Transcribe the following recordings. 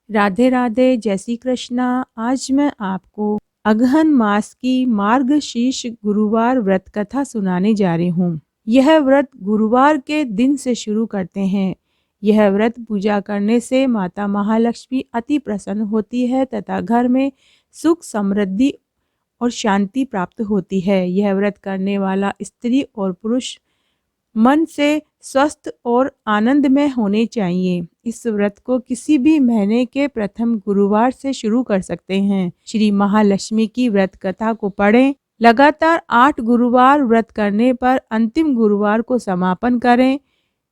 राधे राधे, जय श्री कृष्णा। आज मैं आपको अगहन मास की मार्गशीर्ष गुरुवार व्रत कथा सुनाने जा रही हूँ। यह व्रत गुरुवार के दिन से शुरू करते हैं। यह व्रत पूजा करने से माता महालक्ष्मी अति प्रसन्न होती है तथा घर में सुख समृद्धि और शांति प्राप्त होती है। यह व्रत करने वाला स्त्री और पुरुष मन से स्वस्थ और आनंदमय होने चाहिए। इस व्रत को किसी भी महीने के प्रथम गुरुवार से शुरू कर सकते हैं। श्री महालक्ष्मी की व्रत कथा को पढ़ें। लगातार 8 गुरुवार व्रत करने पर अंतिम गुरुवार को समापन करें।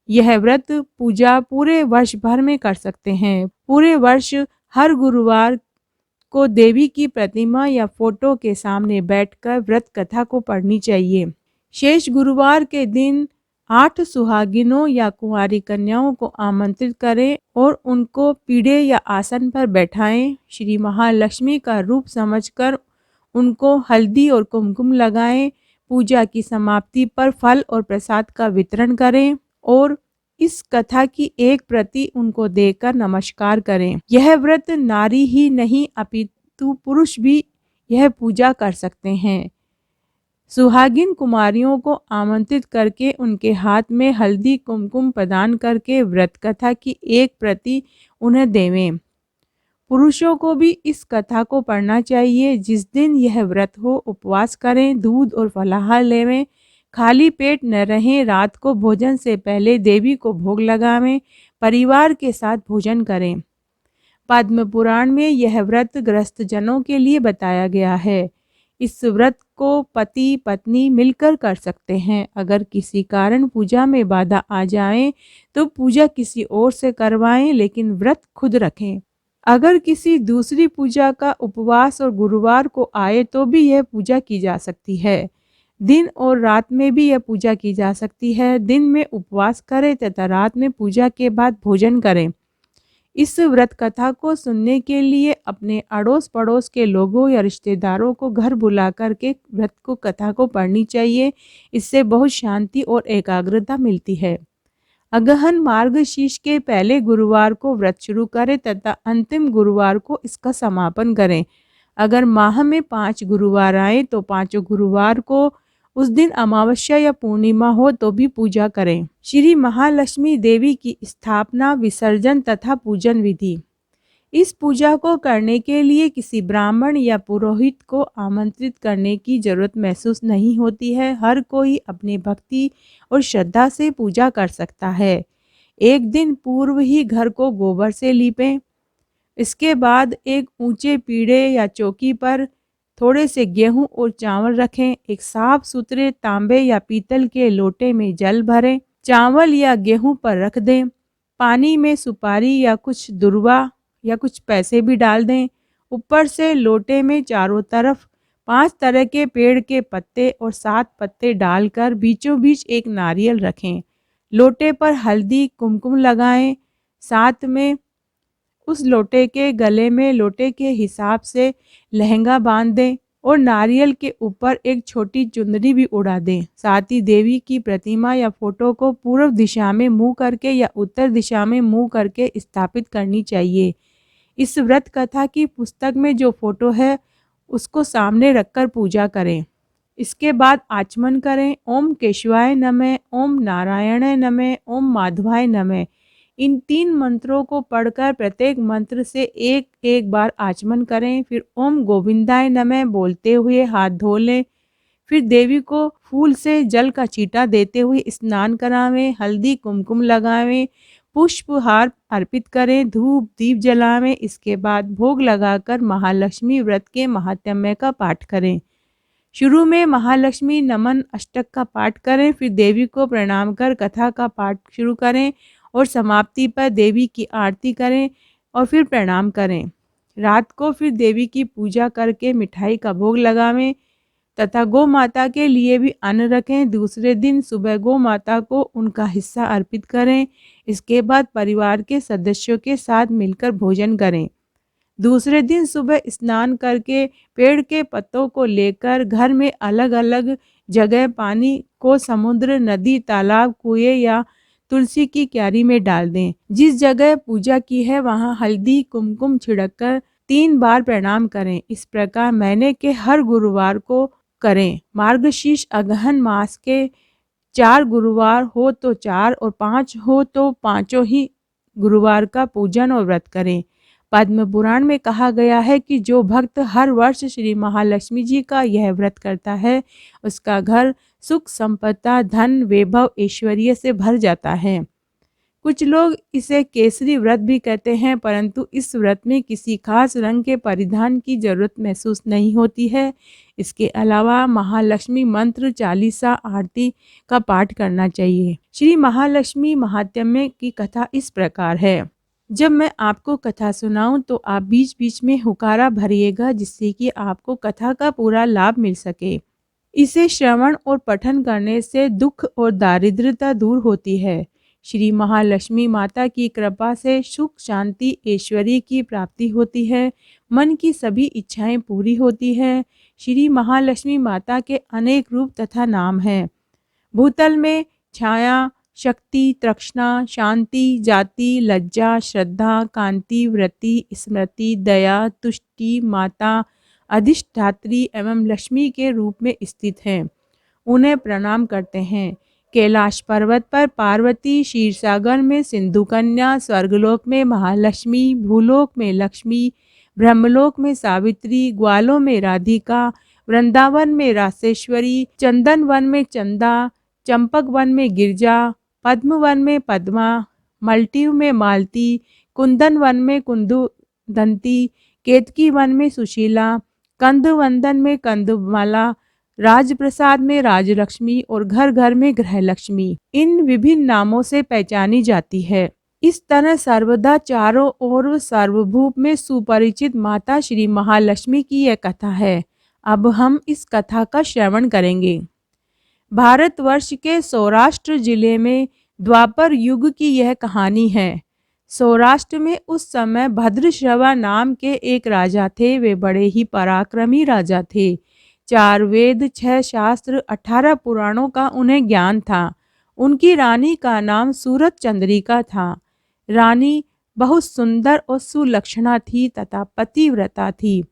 यह व्रत पूजा पूरे वर्ष भर में कर सकते हैं। पूरे वर्ष हर गुरुवार को देवी की प्रतिमा या फोटो के सामने बैठकर व्रत कथा को पढ़नी चाहिए। शेष गुरुवार के दिन 8 सुहागिनों या कुंवारी कन्याओं को आमंत्रित करें और उनको पीढ़े या आसन पर बैठाएं। श्री महालक्ष्मी का रूप समझकर उनको हल्दी और कुमकुम लगाएं। पूजा की समाप्ति पर फल और प्रसाद का वितरण करें और इस कथा की एक प्रति उनको देकर नमस्कार करें। यह व्रत नारी ही नहीं अपितु पुरुष भी यह पूजा कर सकते हैं। सुहागिन कुमारियों को आमंत्रित करके उनके हाथ में हल्दी कुमकुम प्रदान करके व्रत कथा की एक प्रति उन्हें देवें। पुरुषों को भी इस कथा को पढ़ना चाहिए। जिस दिन यह व्रत हो उपवास करें, दूध और फलाहार लेवें, खाली पेट न रहें। रात को भोजन से पहले देवी को भोग लगावें, परिवार के साथ भोजन करें। पद्म पुराण में यह व्रत गृहस्थ जनों के लिए बताया गया है। इस व्रत को पति पत्नी मिलकर कर सकते हैं। अगर किसी कारण पूजा में बाधा आ जाए तो पूजा किसी और से करवाएं, लेकिन व्रत खुद रखें। अगर किसी दूसरी पूजा का उपवास और गुरुवार को आए तो भी यह पूजा की जा सकती है। दिन और रात में भी यह पूजा की जा सकती है। दिन में उपवास करें तथा रात में पूजा के बाद भोजन करें। इस व्रत कथा को सुनने के लिए अपने अड़ोस पड़ोस के लोगों या रिश्तेदारों को घर बुला कर के व्रत को कथा को पढ़नी चाहिए। इससे बहुत शांति और एकाग्रता मिलती है। अगहन मार्गशीर्ष के पहले गुरुवार को व्रत शुरू करें तथा अंतिम गुरुवार को इसका समापन करें। अगर माह में 5 गुरुवार आए तो 5 गुरुवार को उस दिन अमावस्या या पूर्णिमा हो तो भी पूजा करें। श्री महालक्ष्मी देवी की स्थापना, विसर्जन तथा पूजन विधि। इस पूजा को करने के लिए किसी ब्राह्मण या पुरोहित को आमंत्रित करने की जरूरत महसूस नहीं होती है। हर कोई अपनी भक्ति और श्रद्धा से पूजा कर सकता है। एक दिन पूर्व ही घर को गोबर से लीपें। इसके बाद एक ऊंचे पीढ़े या चौकी पर थोड़े से गेहूं और चावल रखें। एक साफ सुथरे तांबे या पीतल के लोटे में जल भरें। चावल या गेहूं पर रख दें। पानी में सुपारी या कुछ दुर्वा या कुछ पैसे भी डाल दें। ऊपर से लोटे में चारों तरफ 5 तरह के पेड़ के पत्ते और 7 पत्ते डालकर बीचों बीच एक नारियल रखें। लोटे पर हल्दी कुमकुम लगाएं। साथ में उस लोटे के गले में लोटे के हिसाब से लहंगा बांध दें और नारियल के ऊपर एक छोटी चुनरी भी उड़ा दें। साथ ही देवी की प्रतिमा या फोटो को पूर्व दिशा में मुंह करके या उत्तर दिशा में मुंह करके स्थापित करनी चाहिए। इस व्रत कथा की पुस्तक में जो फोटो है उसको सामने रखकर पूजा करें। इसके बाद आचमन करें। ओम केशवाय नमः, ओम नारायणाय नमः, ओम माधवाय नमः। इन 3 मंत्रों को पढ़कर प्रत्येक मंत्र से एक एक बार आचमन करें। फिर ओम गोविंदाय नमः बोलते हुए हाथ धो लें। फिर देवी को फूल से जल का छींटा देते हुए स्नान करावें, हल्दी कुमकुम लगावें, पुष्पहार अर्पित करें, धूप दीप जलावें। इसके बाद भोग लगाकर महालक्ष्मी व्रत के महात्म्य का पाठ करें। शुरू में महालक्ष्मी नमन अष्टक का पाठ करें, फिर देवी को प्रणाम कर कथा का पाठ शुरू करें और समाप्ति पर देवी की आरती करें और फिर प्रणाम करें। रात को फिर देवी की पूजा करके मिठाई का भोग लगावें तथा गौ माता के लिए भी अन्न रखें। दूसरे दिन सुबह गौ माता को उनका हिस्सा अर्पित करें। इसके बाद परिवार के सदस्यों के साथ मिलकर भोजन करें। दूसरे दिन सुबह स्नान करके पेड़ के पत्तों को लेकर घर में अलग अलग जगह पानी को समुद्र, नदी, तालाब, कुएं या तुलसी की क्यारी में डाल दें। जिस जगह पूजा की है वहां हल्दी कुमकुम छिड़ककर 3 बार प्रणाम करें। इस प्रकार महीने के हर गुरुवार को करें। मार्गशीर्ष अगहन मास के 4 गुरुवार हो तो 4 और 5 हो तो पांचों ही गुरुवार का पूजन और व्रत करें। पद्म पुराण में कहा गया है कि जो भक्त हर वर्ष श्री महालक्ष्मी जी का यह व्रत करता है उसका घर सुख संपदा धन वैभव ऐश्वर्य से भर जाता है। कुछ लोग इसे केसरी व्रत भी कहते हैं, परंतु इस व्रत में किसी खास रंग के परिधान की जरूरत महसूस नहीं होती है। इसके अलावा महालक्ष्मी मंत्र चालीसा आरती का पाठ करना चाहिए। श्री महालक्ष्मी महात्म्य की कथा इस प्रकार है। जब मैं आपको कथा सुनाऊं तो आप बीच बीच में हुकारा भरिएगा, जिससे कि आपको कथा का पूरा लाभ मिल सके। इसे श्रवण और पठन करने से दुख और दारिद्रता दूर होती है। श्री महालक्ष्मी माता की कृपा से सुख शांति ऐश्वर्य की प्राप्ति होती है। मन की सभी इच्छाएं पूरी होती हैं। श्री महालक्ष्मी माता के अनेक रूप तथा नाम हैं। भूतल में छाया, शक्ति, तृष्णा, शांति, जाति, लज्जा, श्रद्धा, कांति, व्रति, स्मृति, दया, तुष्टि, माता, अधिष्ठात्री एवं लक्ष्मी के रूप में स्थित हैं। उन्हें प्रणाम करते हैं। कैलाश पर्वत पर पार्वती, क्षीरसागर में सिंधु कन्या, स्वर्गलोक में महालक्ष्मी, भूलोक में लक्ष्मी, ब्रह्मलोक में सावित्री, ग्वालों में राधिका, वृंदावन में रासेश्वरी, चंदन वन में चंदा, चंपक वन में गिरजा, पद्म वन में पद्मा, मल्टीव में मालती, कुंदन वन में कुंदुदंती, केतकी वन में सुशीला, कंदवंदन में कंदमाला, राजप्रसाद में राजलक्ष्मी और घर घर में गृहलक्ष्मी इन विभिन्न नामों से पहचानी जाती है। इस तरह सर्वदा चारों ओर सर्वभूप में सुपरिचित माता श्री महालक्ष्मी की यह कथा है। अब हम इस कथा का श्रवण करेंगे। भारतवर्ष के सौराष्ट्र जिले में द्वापर युग की यह कहानी है। सौराष्ट्र में उस समय भद्रश्रवा नाम के एक राजा थे। वे बड़े ही पराक्रमी राजा थे। 4 वेद, 6 शास्त्र, 18 पुराणों का उन्हें ज्ञान था। उनकी रानी का नाम सूरत चंद्रिका था। रानी बहुत सुंदर और सुलक्षणा थी तथा पतिव्रता थी।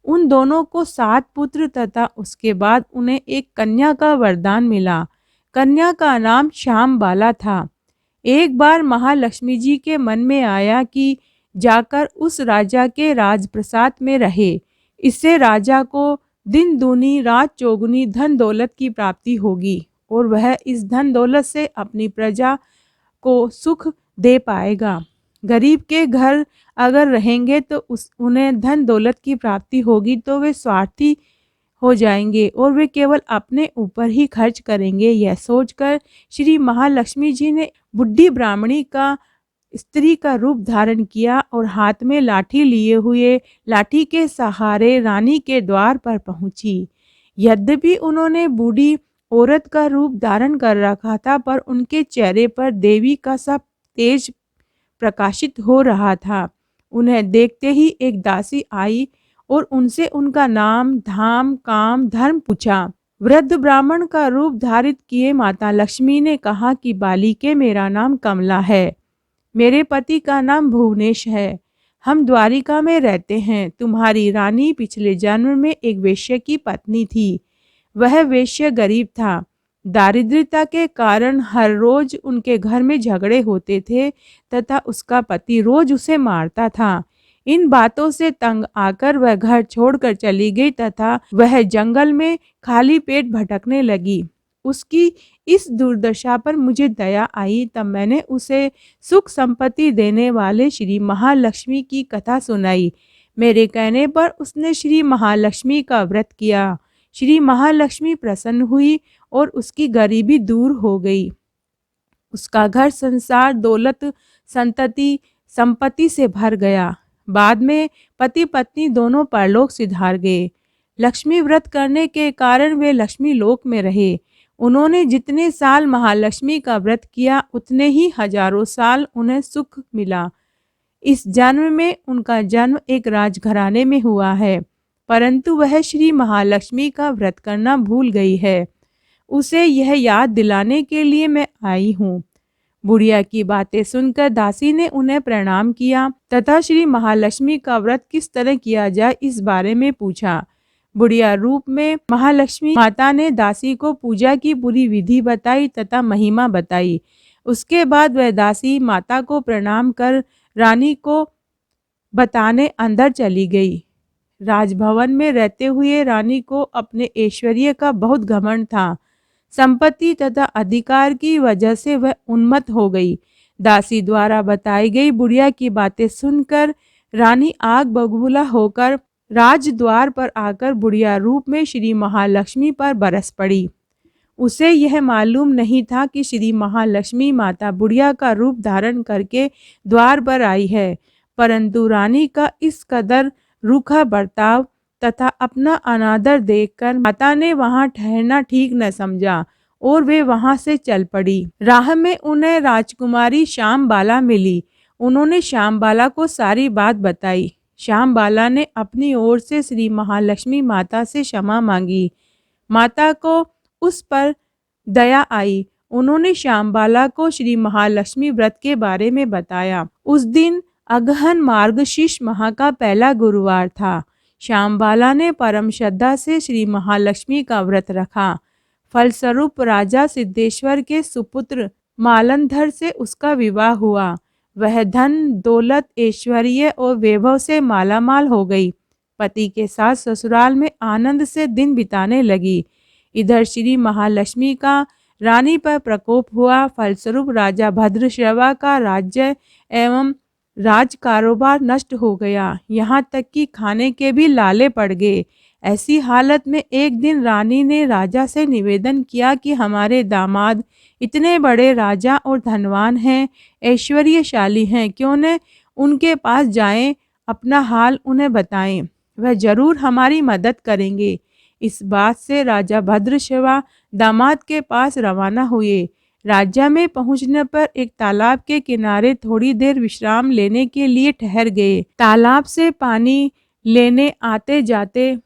उन दोनों को 7 पुत्र तथा उसके बाद उन्हें एक कन्या का वरदान मिला। कन्या का नाम श्यामबाला था। एक बार महालक्ष्मी जी के मन में आया कि जाकर उस राजा के राजप्रसाद में रहे। इससे राजा को दिन दूनी रात चौगुनी धन दौलत की प्राप्ति होगी और वह इस धन दौलत से अपनी प्रजा को सुख दे पाएगा। गरीब के घर अगर रहेंगे तो उन्हें धन दौलत की प्राप्ति होगी तो वे स्वार्थी हो जाएंगे और वे केवल अपने ऊपर ही खर्च करेंगे। यह सोचकर श्री महालक्ष्मी जी ने बुढ़ी ब्राह्मणी का स्त्री का रूप धारण किया और हाथ में लाठी लिए हुए लाठी के सहारे रानी के द्वार पर पहुंची। यद्यपि उन्होंने बूढ़ी औरत का रूप धारण कर रखा था, पर उनके चेहरे पर देवी का सा तेज प्रकाशित हो रहा था। उन्हें देखते ही एक दासी आई और उनसे उनका नाम, धाम, काम, धर्म पूछा। वृद्ध ब्राह्मण का रूप धारित किए माता लक्ष्मी ने कहा कि बालिके, मेरा नाम कमला है। मेरे पति का नाम भुवनेश है। हम द्वारिका में रहते हैं। तुम्हारी रानी पिछले जन्म में एक वेश्या की पत्नी थी। वह वेश्या गरीब था। दारिद्र्यता के कारण हर रोज उनके घर में झगड़े होते थे तथा उसका पति रोज उसे मारता था। इन बातों से तंग आकर वह घर छोड़कर चली गई तथा वह जंगल में खाली पेट भटकने लगी। उसकी इस दुर्दशा पर मुझे दया आई, तब मैंने उसे सुख संपत्ति देने वाले श्री महालक्ष्मी की कथा सुनाई। मेरे कहने पर उसने श्री महालक्ष्मी का व्रत किया। श्री महालक्ष्मी प्रसन्न हुई और उसकी गरीबी दूर हो गई। उसका घर संसार दौलत संतति संपत्ति से भर गया। बाद में पति पत्नी दोनों परलोक सिधार गए। लक्ष्मी व्रत करने के कारण वे लक्ष्मी लोक में रहे। उन्होंने जितने साल महालक्ष्मी का व्रत किया उतने ही हजारों साल उन्हें सुख मिला। इस जन्म में उनका जन्म एक राजघराने में हुआ है, परंतु वह श्री महालक्ष्मी का व्रत करना भूल गई है। उसे यह याद दिलाने के लिए मैं आई हूँ। बुढ़िया की बातें सुनकर दासी ने उन्हें प्रणाम किया तथा श्री महालक्ष्मी का व्रत किस तरह किया जाए इस बारे में पूछा। बुढ़िया रूप में महालक्ष्मी माता ने दासी को पूजा की पूरी विधि बताई तथा महिमा बताई। उसके बाद वह दासी माता को प्रणाम कर रानी को बताने अंदर चली गई। राजभवन में रहते हुए रानी को अपने ऐश्वर्य का बहुत घमंड था। संपत्ति तथा अधिकार की वजह से वह उन्मत्त हो गई। दासी द्वारा बताई गई बुढ़िया की बातें सुनकर रानी आग बबूला होकर राजद्वार पर आकर बुढ़िया रूप में श्री महालक्ष्मी पर बरस पड़ी। उसे यह मालूम नहीं था कि श्री महालक्ष्मी माता बुढ़िया का रूप धारण करके द्वार पर आई है, परंतु रानी का इस कदर रूखा बर्ताव तथा अपना अनादर देखकर माता ने वहां ठहरना ठीक न समझा और वे वहां से चल पड़ी। राह में उन्हें राजकुमारी श्यामबाला मिली। उन्होंने श्यामबाला को सारी बात बताई। श्यामबाला ने अपनी ओर से श्री महालक्ष्मी माता से क्षमा मांगी। माता को उस पर दया आई। उन्होंने श्यामबाला को श्री महालक्ष्मी व्रत के बारे में बताया। उस दिन अगहन मार्गशीर्ष माह का पहला गुरुवार था। श्यामबाला ने परम श्रद्धा से श्री महालक्ष्मी का व्रत रखा। फलस्वरूप राजा सिद्धेश्वर के सुपुत्र मालंधर से उसका विवाह हुआ। वह धन दौलत ऐश्वर्य और वैभव से मालामाल हो गई। पति के साथ ससुराल में आनंद से दिन बिताने लगी। इधर श्री महालक्ष्मी का रानी पर प्रकोप हुआ। फलस्वरूप राजा भद्रश्रवा का राज्य एवं राज कारोबार नष्ट हो गया। यहाँ तक कि खाने के भी लाले पड़ गए। ऐसी हालत में एक दिन रानी ने राजा से निवेदन किया कि हमारे दामाद इतने बड़े राजा और धनवान हैं, ऐश्वर्यशाली हैं, क्यों न उनके पास जाएं, अपना हाल उन्हें बताएं, वह जरूर हमारी मदद करेंगे। इस बात से राजा भद्रश्रवा दामाद के पास रवाना हुए। राज्य में पहुंचने पर एक तालाब के किनारे थोड़ी देर विश्राम लेने के लिए ठहर गए। तालाब से पानी लेने आते जाते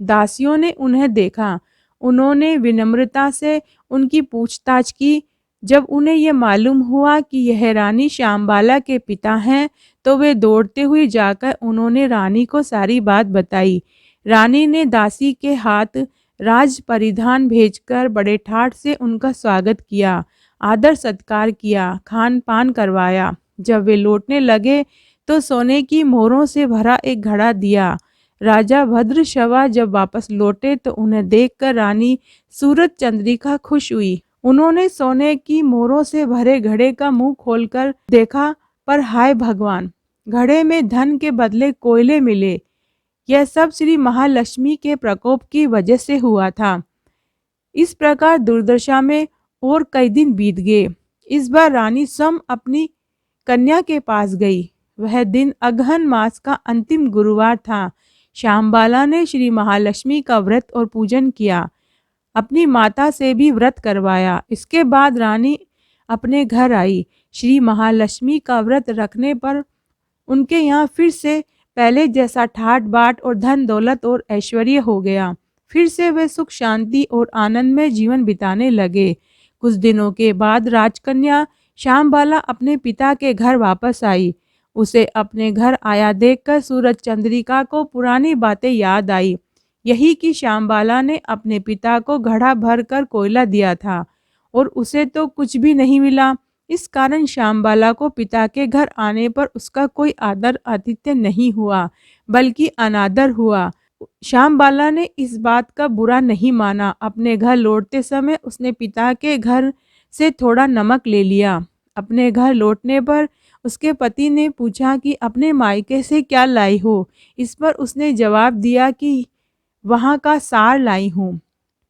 दासियों ने उन्हें देखा। उन्होंने विनम्रता से उनकी पूछताछ की। जब उन्हें यह मालूम हुआ कि यह रानी श्यामबाला के पिता हैं, तो वे दौड़ते हुए जाकर उन्होंने रानी को सारी बात बताई। रानी ने दासी के हाथ राज परिधान भेजकर बड़े ठाठ से उनका स्वागत किया, आदर सत्कार किया, खान पान करवाया। जब वे लौटने लगे तो सोने की मोहरों से भरा एक घड़ा दिया। राजा भद्रश्रवा जब वापस लौटे तो उन्हें देखकर रानी सूरज चंद्रिका खुश हुई। उन्होंने सोने की मोहरों से भरे घड़े का मुंह खोलकर देखा, पर हाय भगवान, घड़े में धन के बदले कोयले मिले। यह सब श्री महालक्ष्मी के प्रकोप की वजह से हुआ था। इस प्रकार दुर्दशा में और कई दिन बीत गए। इस बार रानी स्वयं अपनी कन्या के पास गई। वह दिन अगहन मास का अंतिम गुरुवार था। श्यामबाला ने श्री महालक्ष्मी का व्रत और पूजन किया। अपनी माता से भी व्रत करवाया। इसके बाद रानी अपने घर आई। श्री महालक्ष्मी का व्रत रखने पर उनके यहाँ फिर से पहले जैसा ठाट बाट और धन दौलत और ऐश्वर्य हो गया। फिर से वे सुख शांति और आनंद में जीवन बिताने लगे। कुछ दिनों के बाद राजकन्या श्यामबाला अपने पिता के घर वापस आई। उसे अपने घर आया देखकर सूरज चंद्रिका को पुरानी बातें याद आई। यही कि श्यामबाला ने अपने पिता को घड़ा भर कर कोयला दिया था और उसे तो कुछ भी नहीं मिला। इस कारण श्यामबाला को पिता के घर आने पर उसका कोई आदर आतिथ्य नहीं हुआ, बल्कि अनादर हुआ। श्यामबाला ने इस बात का बुरा नहीं माना। अपने घर लौटते समय उसने पिता के घर से थोड़ा नमक ले लिया। अपने घर लौटने पर उसके पति ने पूछा कि अपने मायके से क्या लाई हो। इस पर उसने जवाब दिया कि वहाँ का सार लाई हूँ।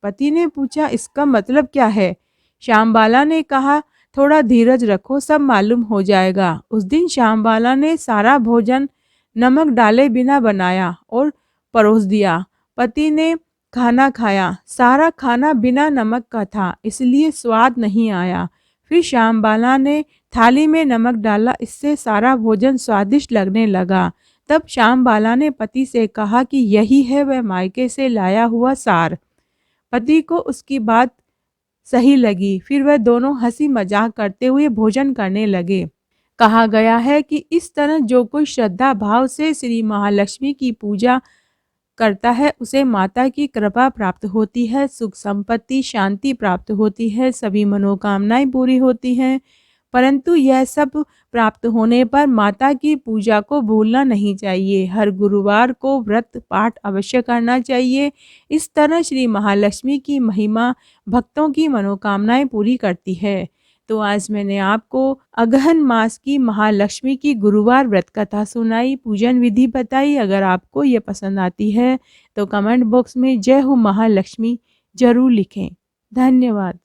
पति ने पूछा, इसका मतलब क्या है? श्यामबाला ने कहा, थोड़ा धीरज रखो, सब मालूम हो जाएगा। उस दिन श्यामबाला ने सारा भोजन नमक डाले बिना बनाया और परोस दिया। पति ने खाना खाया। सारा खाना बिना नमक का था, इसलिए स्वाद नहीं आया। फिर श्यामबाला ने थाली में नमक डाला, इससे सारा भोजन स्वादिष्ट लगने लगा। तब श्यामबाला ने पति से कहा कि यही है वह मायके से लाया हुआ सार। पति को उसकी बात सही लगी। फिर वह दोनों हंसी मजाक करते हुए भोजन करने लगे। कहा गया है कि इस तरह जो कोई श्रद्धा भाव से श्री महालक्ष्मी की पूजा करता है उसे माता की कृपा प्राप्त होती है, सुख संपत्ति शांति प्राप्त होती है, सभी मनोकामनाएं पूरी होती हैं। परंतु यह सब प्राप्त होने पर माता की पूजा को भूलना नहीं चाहिए। हर गुरुवार को व्रत पाठ अवश्य करना चाहिए। इस तरह श्री महालक्ष्मी की महिमा भक्तों की मनोकामनाएं पूरी करती है। तो आज मैंने आपको अगहन मास की महालक्ष्मी की गुरुवार व्रत कथा सुनाई, पूजन विधि बताई। अगर आपको ये पसंद आती है तो कमेंट बॉक्स में जय हो महालक्ष्मी जरूर लिखें। धन्यवाद।